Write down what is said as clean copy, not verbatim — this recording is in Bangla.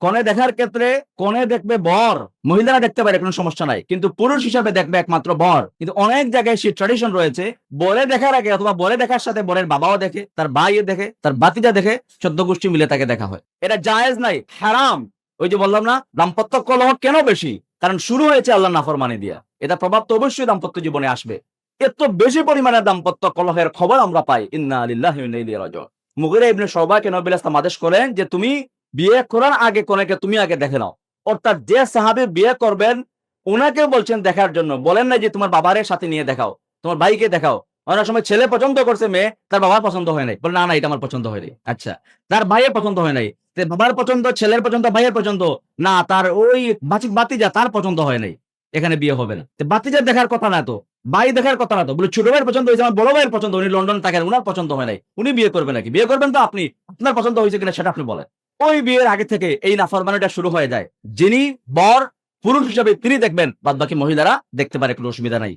কনে দেখার ক্ষেত্রে কনে দেখবে বর, মহিলারা দেখতে পারে, কোনো সমস্যা নাই, কিন্তু পুরুষ হিসাবে দেখবে একমাত্র বর। কিন্তু অনেক জায়গায় সেই ট্র্যাডিশন রয়েছে, বরে দেখার আগে অথবা বরে দেখার সাথে বরের বাবাও দেখে, তার ভাইও দেখে, তার বাতিজা দেখে, 14 গোষ্ঠী মিলে তাকে দেখা হয়। এটা জায়েজ নাই, হারাম। ওই যে বললাম না, দাম্পত্য কলহ কেন বেশি? কারণ শুরু হয়েছে আল্লাহ নাফরমানি দিয়া। এটা প্রভাব তো অবশ্যই দাম্পত্য জীবনে আসবে। এত বেশি পরিমাণে দাম্পত্য কলহের খবর আমরা পাই। ইন্না লিল্লাহি ওয়া ইন্না ইলাইহি রাজিউন। মুগিরা ইবনে শুবাকে নবী সাল্লাল্লাহু আদেশ করেন যে তুমি বিয়ে করার আগে কনেকে তুমি আগে দেখে নাও। অর্থাৎ যে সাহাবী বিয়ে করবেন উনাকে বলছেন দেখার জন্য, বলেন না যে তোমার বাবারের সাথে নিয়ে দেখাও, তোমার ভাইকে দেখাও। অনেক সময় ছেলে পছন্দ করছে মেয়ে, তার বাবার পছন্দ হয় নাই, বলে না না এটা আমার পছন্দ হয়নি। আচ্ছা, তার ভাইয়ের পছন্দ হয় নাই, বাবার পছন্দ, ছেলের পছন্দ, ভাইয়ের পছন্দ না, তার ওই বাতিজা তার পছন্দ হয় নাই, এখানে বিয়ে হবে না। বাতিজা দেখার কথা না তো, ভাই দেখার কথা না তো, বলে ছোট ভাইয়ের পছন্দ হয়েছে, আমার বড় ভাইয়ের পছন্দ, উনি লন্ডন থাকেন, উনার পছন্দ হয় নাই, উনি বিয়ে করবেন নাকি? বিয়ে করবেন তো আপনি, আপনার পছন্দ হয়েছে কিনা সেটা আপনি বলেন। ওই বিয়ের আগে থেকে এই নাফরমানিটা শুরু হয়ে যায়। যিনি বর পুরুষ হিসাবে তিনি দেখবেন, বাদ বাকি মহিলারা দেখতে পারে, কোনো অসুবিধা নাই।